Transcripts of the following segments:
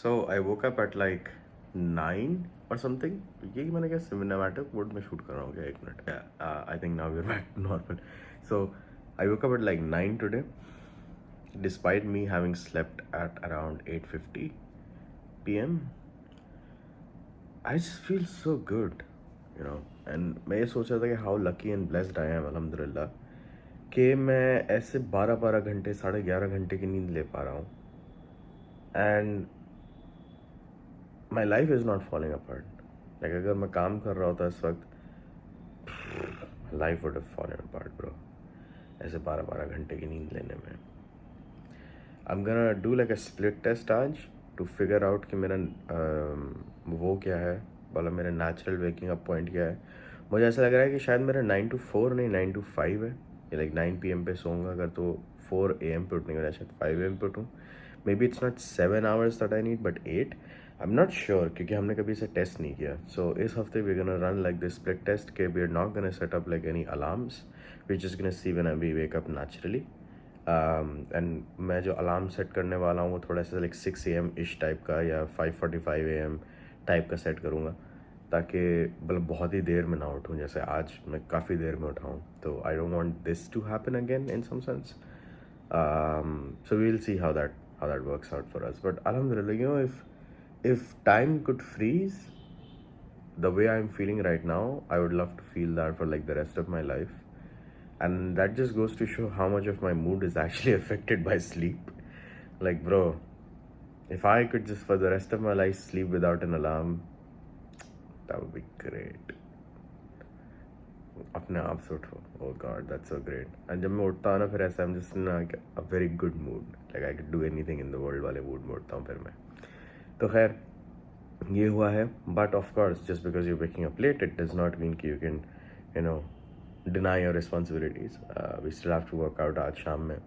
So I woke up at like 9 or something. ये मैंने क्या सिनेमैटिक मोड में शूट कर रहा हूँ क्या? एक minute. I think now we're back to normal. So I woke up at like 9 today, despite me having slept at around 8:50 p.m. I just feel so good, you know. And मैं ये सोच रहा था कि how lucky and blessed I am, alhamdulillah, कि मैं ऐसे 12-12 घंटे 11.5 घंटे की नींद ले पा रहा हूँ. And my life is not falling apart. Like अगर मैं काम कर रहा होता इस वक्त, life would have fallen apart, bro. ऐसे 12-12 घंटे की नींद लेने में. I'm gonna do like a split test आज to figure out कि मेरा वो क्या है, मतलब मेरा natural waking up point क्या है. मुझे ऐसा लग रहा है कि शायद मेरा 9 to 4 नहीं 9 to 5 है. या like 9 PM पे सोऊंगा अगर तो 4 AM पे उठने का शायद 5 AM पे उठूँ. Maybe it's not 7 hours that I need but 8. I'm not sure क्योंकि हमने कभी इसे टेस्ट नहीं किया. So इस हफ्ते we're gonna run like this split test के we're not gonna set up like any alarms. We're just gonna see when we wake up naturally. And मैं जो अलार्म सेट करने वाला हूँ वो थोड़ा सा लाइक 6 AM इश टाइप का या 5:45 AM टाइप का सेट करूँगा, ताकि मतलब बहुत ही देर में ना उठूँ. जैसे आज मैं काफ़ी देर में उठा हूँ, तो I don't want this to happen again in some sense. So we'll see how that works out for us. But alhamdulillah, you know, if time could freeze the way I'm feeling right now, I would love to feel that for like the rest of my life. And that just goes to show how much of my mood is actually affected by sleep. Like, bro, if I could just for the rest of my life sleep without an alarm, that would be great. अपने आप से उठो. Oh God, that's so great. And जब मैं उठता हूँ ना, फिर ऐसा I'm just in a very good mood. Like I could do anything in the world वाले mood में उठता हूँ फिर मैं. तो खैर ये हुआ है. But of course, just because you're waking up late, it does not mean कि you can, you know, deny your responsibilities. We still have to work out आज शाम में.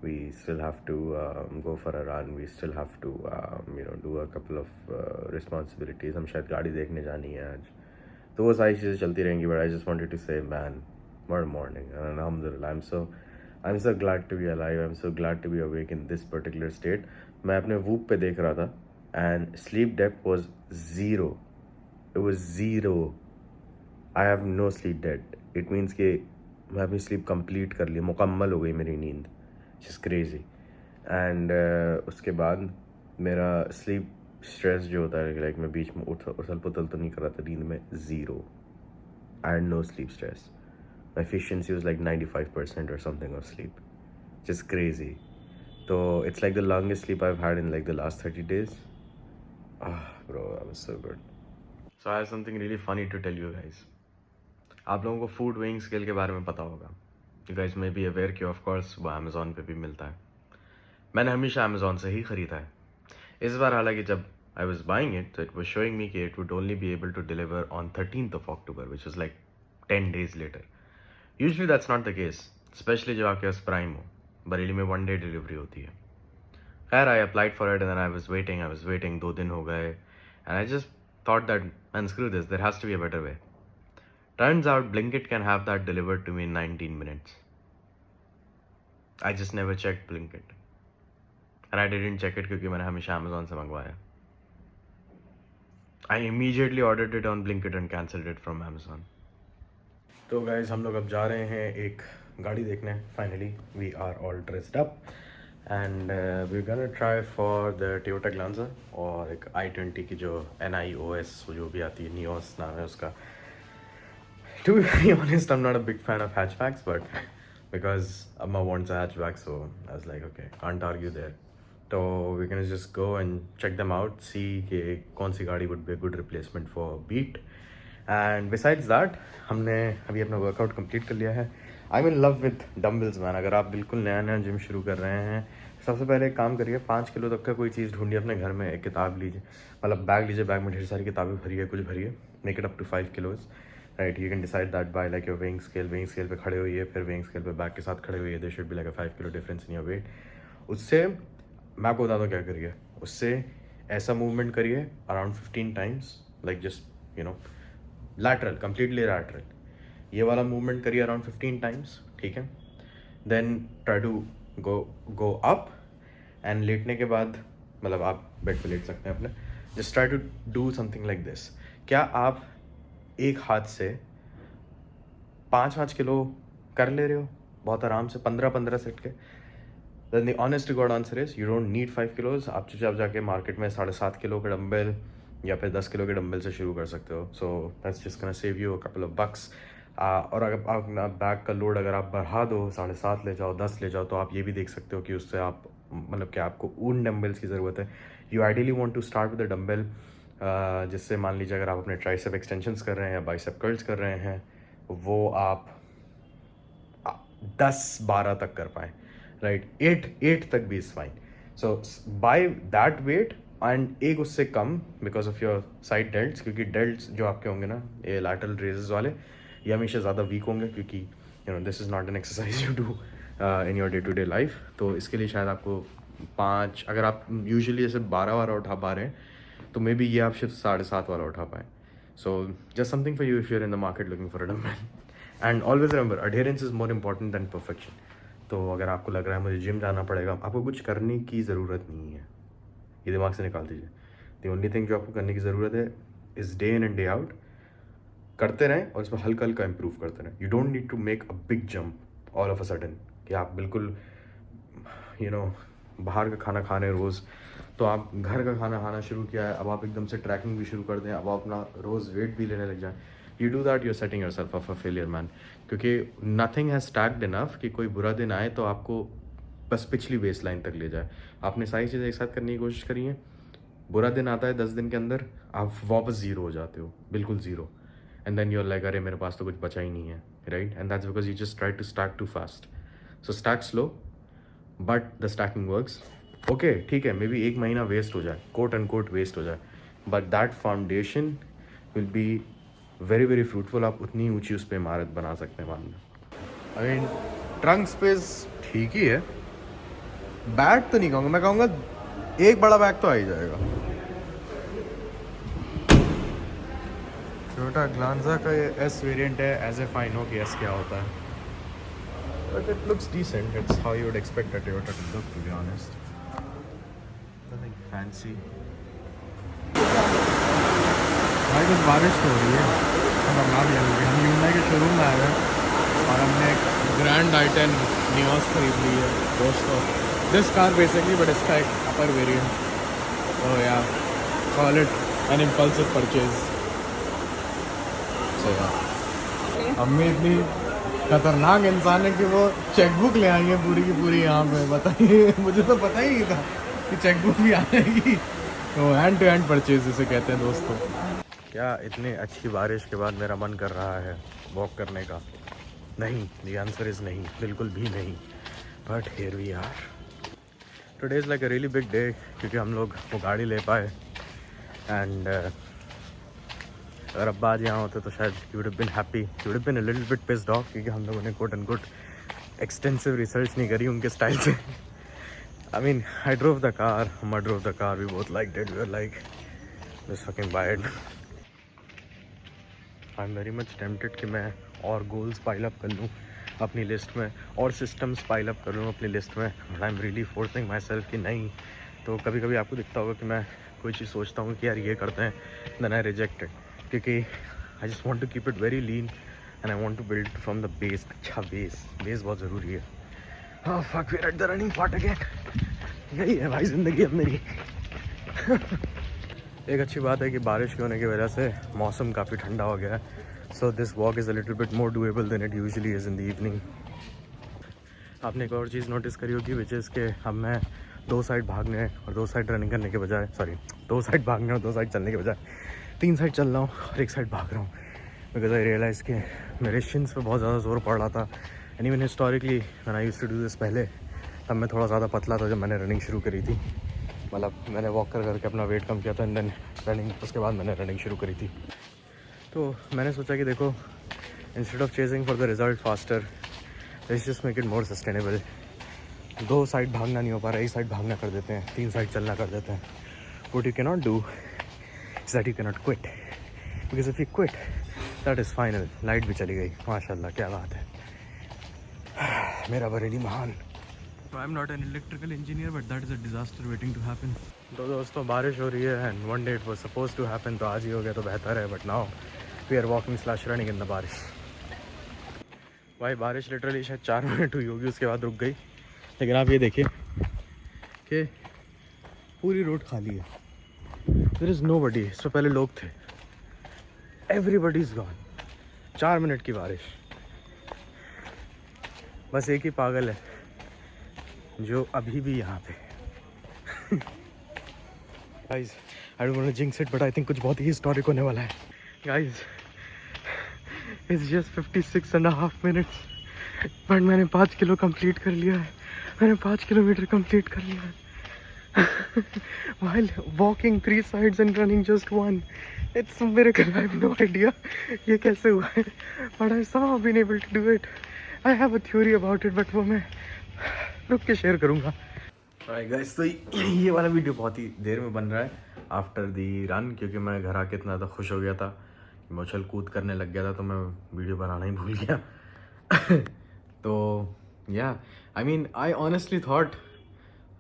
We still have to go for a run. We still have to you know, do a couple of responsibilities. हम शायद गाड़ी देखने जानी है आज. तो वो सारी चीज़ें चलती रहेंगी. But I just wanted to say, man, what a morning. And alhamdulillah, I'm so glad to be alive. I'm so glad to be awake in this particular state. मैं अपने Whoop पे देख रहा था and sleep depth was 0. It was 0. I have no sleep debt. It means कि मैं अपनी sleep complete कर ली, मुकम्मल हो गई मेरी नींद. Just crazy. And उसके बाद मेरा स्लीप स्ट्रेस जो होता है, लाइक मैं बीच में उथल पुथल तो नहीं कर रहा था नींद में. 0. I had no sleep stress. My efficiency was like 95% or something of sleep. Just crazy. So it's like the longest sleep I've had in like the last 30 days. Bro, that was so good. So I have something really funny to tell you guys. आप लोगों को food weighing scale के बारे में पता होगा. You guys may be aware कि of course वो अमेज़ॉन पे भी मिलता है. मैंने हमेशा अमेज़ॉन से ही ख़रीदा है. इस बार हालांकि जब आई वाज बाइंग इट, तो इट वाज शोइंग मी कि it would only be able to deliver on 13th of October, which is like 10 days later. Usually that's not the case, especially जब आपके पास प्राइम हो. बरेली में 1 day delivery होती है. खैर I applied for it and I was waiting 2 दिन हो गए. And I just thought that man screw this, there has to be a better way. Turns out Blinkit can have that delivered to me in 19 minutes. I just never checked Blinkit. And I didn't check it क्योंकि मैंने हमेशा Amazon से मंगवाया. I immediately ordered it on Blinkit and cancelled it from Amazon. तो guys, हम लोग अब जा रहे हैं एक गाड़ी देखने. Finally, we are all dressed up. And we're gonna try for the Toyota Glanza और एक i20 की जो NIOS जो भी आती है, Nios नाम है उसका. To be very honest, I'm not a big fan of hatchbacks, but because Amma wants a hatchback, so I was like, okay, can't argue there. So we're gonna just go and check them out, see कि कौन सी गाड़ी would be a good replacement for Beat. And besides that, हमने अभी अपना workout complete कर लिया है. I'm in love with dumbbells, man. अगर आप बिल्कुल नया जिम शुरू कर रहे हैं, सबसे पहले एक काम करिए, 5 किलो तक का कोई चीज़ ढूंढिए अपने घर में. एक किताब लीजिए, मतलब बैग लीजिए, बैग में ढेर सारी किताबें भरिए, कुछ भरिए. Make it up to 5 kilos. Right, you can decide that by like your weighing scale पे खड़े हुई है, फिर वेइंग स्केल पे बैग के साथ खड़े हुई है. There should be like a 5 kilo difference in your weight. उससे मैं आपको बता दूँ क्या करिए. उससे ऐसा मूवमेंट करिए around 15 times, like just you know lateral, completely lateral. ये वाला मूवमेंट करिए अराउंड 15 times, ठीक है. Then try to go up and लेटने के बाद मतलब आप बेड पे लेट सकते हैं अपने. Just try to do something like this. क्या आप एक हाथ से 5-5 किलो कर ले रहे हो बहुत आराम से 15-15 सेट के? Then the honest to God answer is you don't need 5 kilos. आप चुपचाप जाके मार्केट में 7.5 किलो के डम्बल या फिर 10 किलो के डम्बल से शुरू कर सकते हो. So that's just gonna save you a couple of bucks. और अगर आप अपना बैग का लोड अगर आप बढ़ा दो 7.5 ले जाओ 10 ले जाओ, तो आप ये भी देख सकते हो कि उससे आप मतलब कि आपको उन डम्बल्स की ज़रूरत है. You ideally want to start with the dumbbell जिससे मान लीजिए अगर आप अपने ट्राइसेप एक्सटेंशंस कर रहे हैं या बाइसेप कर्ल्स कर रहे हैं वो आप 10-12 तक कर पाएँ, राइट. 8 तक भी is fine. So by that weight and एक उससे कम because of your side delts, क्योंकि डेल्ट्स जो आपके होंगे ना ये लैटरल रेजेस वाले ये हमेशा ज़्यादा वीक होंगे, क्योंकि you know this is not an exercise you do in your day to day life. तो इसके लिए शायद आपको 5, अगर आप यूजुअली जैसे 12 उठा पा रहे हैं तो मे बी ये आप सिर्फ 7.5 वाला उठा पाएँ. So just something for you if you are in the market looking for a dumbbell. And always remember adherence is more important than perfection. तो अगर आपको लग रहा है मुझे जिम जाना पड़ेगा, आपको कुछ करने की ज़रूरत नहीं है, ये दिमाग से निकाल दीजिए. द ओनली थिंग जो आपको करने की ज़रूरत है is day in and day out करते रहें और इसमें हल्का हल्का इम्प्रूव करते रहें. You don't need to make a big jump all of a sudden कि आप बिल्कुल यू नो बाहर का खाना खा रहे हैं रोज़, तो आप घर का खाना खाना शुरू किया है, अब आप एकदम से ट्रैकिंग भी शुरू कर दें, अब आप अपना रोज़ वेट भी लेने लग जाएं. You do that, you are setting yourself up for failure man. क्योंकि नथिंग हैज़ स्टैक्ड इनफ कि कोई बुरा दिन आए तो आपको बस पिछली बेस लाइन तक ले जाए. आपने सारी चीज़ें एक साथ करने की कोशिश करी हैं, बुरा दिन आता है 10 दिन के अंदर, आप वापस ज़ीरो हो जाते हो, बिल्कुल zero. And then you are like अरे मेरे पास तो कुछ बचा ही नहीं है, right. And that's because you just try to stack too fast. So stack slow but the stacking works. Okay ठीक है, मे बी 1 महीना वेस्ट हो जाए, कोट एंड कोट वेस्ट हो जाए, but that foundation will be very very fruitful. आप उतनी ऊंची उस पर इमारत बना सकते हैं बाद में. आई मीन ट्रंक स्पेस ठीक ही है, बैग तो नहीं कहूँगा, मैं कहूँगा एक बड़ा बैग तो आ ही जाएगा. टोयोटा ग्लांजा का ये एस वेरिएंट है. एज ए फाइन हो कि एस क्या होता है, but it looks decent. It's how you would expect a Toyota to look, to be honest. Nothing fancy. भाई कुछ बारिश तो हो रही है, खतरनाक लग रही है. हम ह्यूंडई के शोरूम में आए हैं और हमने एक ग्रैंड i10 नियोस खरीद ली है दोस्तों. दिस कार बेसिकली, बट इसका एक अपर वेरिएंट. तो yeah call it an impulsive purchase. So yeah अम्मी इतनी खतरनाक इंसान है कि वो चेकबुक ले आई है पूरी की पूरी यहाँ पे. बताइए, मुझे तो पता ही नहीं था कि चेकबुक भी आ जाएगी. तो हैंड टू हैंड परचेज जिसे कहते हैं दोस्तों. क्या इतनी अच्छी बारिश के बाद मेरा मन कर रहा है वॉक करने का? नहीं, द आंसर इज़ नहीं, बिल्कुल भी नहीं. But here we are. Today is like a really big day, क्योंकि हम लोग वो गाड़ी ले पाए. एंड अगर अब्बा आज यहाँ होते तो शायद you would have been happy, you would have been a little bit pissed off, क्योंकि हम लोगों ने quote and quote extensive research नहीं करी उनके स्टाइल से. I mean, I drove the car, Amma drove the car, we both liked it, we were like, just fucking buy it. I'm very much tempted कि मैं और goals pile up कर लूँ अपनी लिस्ट में, और systems pile up कर लूँ अपनी लिस्ट में. But I'm really forcing myself कि नहीं. तो कभी कभी आपको दिखता होगा कि मैं कोई चीज़ सोचता हूँ कि यार ये करते हैं, then I reject it, क्योंकि I just want to keep it very lean and I want to build from the base. अच्छा base बहुत ज़रूरी है. Oh fuck, we're at the running part again. यही है भाई ज़िंदगी अब मेरी. एक अच्छी बात है कि बारिश के होने की वजह से मौसम काफ़ी ठंडा हो गया है. So this walk is a little bit more doable than it usually is in the evening. आपने एक और चीज़ नोटिस करी होगी, विच इज़ के अब मैं 2 साइड भागने और 2 साइड रनिंग करने के बजाय, 2 साइड भागने और 2 साइड चलने के बजाय 3 साइड चल रहा हूँ और 1 साइड भाग रहा हूँ. बिकॉज आई रियलाइज़ कि मेरे शिन्स पे बहुत ज़्यादा जोर पड़ रहा था. And even historically when I used to do this पहले, तब मैं थोड़ा ज़्यादा पतला था जब मैंने रनिंग शुरू करी थी. मतलब मैंने वॉक करके अपना वेट कम किया था एंड देन रनिंग, उसके बाद मैंने रनिंग शुरू करी थी. तो मैंने सोचा कि देखो, instead of chasing for the result faster, let's just make it more sustainable. 2 side भागना नहीं हो पा रहा, 1 साइड भागना कर देते हैं, 3 साइड चलना कर देते हैं. What you can not do is that you can not quit, because if you quit that is final. Light भी चली गई, माशाल्लाह, क्या बात है. मेरा बरेली महान. So I'm not an electrical engineer, but that is a disaster waiting to happen. तो दोस्तों बारिश हो रही है and one day it was supposed to happen, तो आज ही हो गया तो बेहतर है, but now we are walking / running in the बारिश. भाई बारिश लिटरली शायद 4 मिनट हुई होगी, उसके बाद रुक गई. लेकिन आप ये देखिए कि पूरी रोड खाली है. There is nobody. इससे पहले लोग थे. Everybody is gone. 4 मिनट की बारिश. बस एक ही पागल है जो अभी भी यहाँ पे. Guys, I don't want to jinx it, but I think कुछ बहुत ही हिस्टोरिक होने वाला है. Guys, it's just 56.5 minutes, but मैंने 5 किलो कंप्लीट कर लिया है. मैंने 5 किलोमीटर कंप्लीट कर लिया है. While walking 3 sides and running just 1. It's a miracle. I have no idea ये कैसे हुआ है, but I somehow been able to do it. I have a theory about it, but वो मैं रुक के शेयर करूँगा. Alright guys, तो ये वाला वीडियो बहुत ही देर में बन रहा है आफ्टर दी रन, क्योंकि मैं घर आके इतना ज़्यादा खुश हो गया था, मैं उछल कूद करने लग गया था, तो मैं वीडियो बनाना ही भूल गया. तो या I mean I honestly thought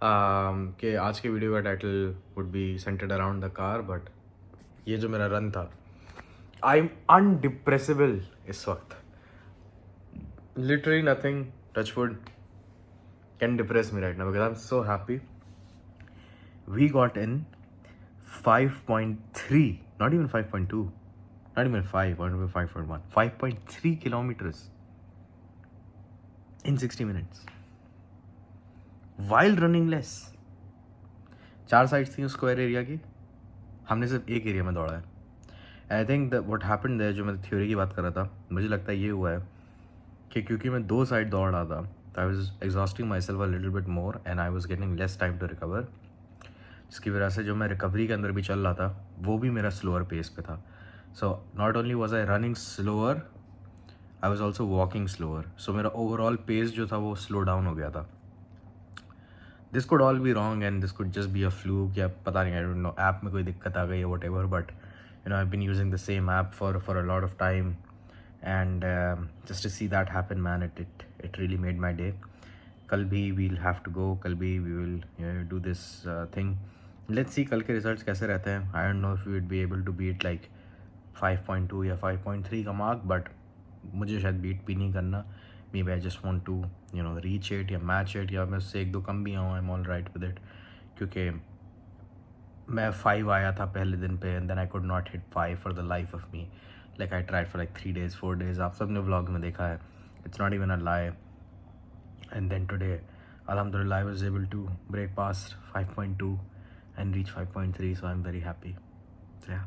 कि आज के वीडियो का title would be centred around the car, but ये जो मेरा रन था, आई एम अनडिप्रेसिबल इस वक्त. Literally nothing, touch wood, can depress me right now because I'm so happy. We got in 5.3, not even 5.2, not even 5, not even 5.1, 5.3 kilometers in 60 minutes while running less. 4 sides थी square area की, हमने सिर्फ एक area में दौड़ा है. I think the what happened there, जो मैं थ्योरी की बात कर रहा था, मुझे लगता है ये हुआ है कि क्योंकि मैं 2 साइड दौड़ रहा था, I was exhausting myself a little bit more and I was getting less time to recover, जिसकी वजह से जो मैं रिकवरी के अंदर भी चल रहा था वो भी मेरा स्लोअर पेस पे था. So not only was I running slower, I was also walking slower. So मेरा ओवरऑल पेस जो था वो स्लो डाउन हो गया था. This could all be wrong and this could just be a fluke, या पता नहीं, आई डोंट नो, ऐप में कोई दिक्कत आ गई है whatever, but you know I been using the same app for a lot of time. And just to see that happen, man, it really made my day. कल भी we'll have to go, कल भी we will do this thing. Let's see कल के results कैसे रहते हैं. I don't know if we would be able to beat like 5.2 या 5.3 का mark, but मुझे शायद beat भी नहीं करना. Maybe I just want to reach it या match it, या मैं उससे 1-2 कम भी आऊँ, I'm all right with it. क्योंकि मैं 5 आया था पहले दिन पे and then I could not hit 5 for the life of me. Like I tried for like 3 days, 4 days. आप सबने vlog में देखा है. It's not even a lie. And then today, alhamdulillah, I was able to break past 5.2 and reach 5.3. So I'm very happy. So yeah.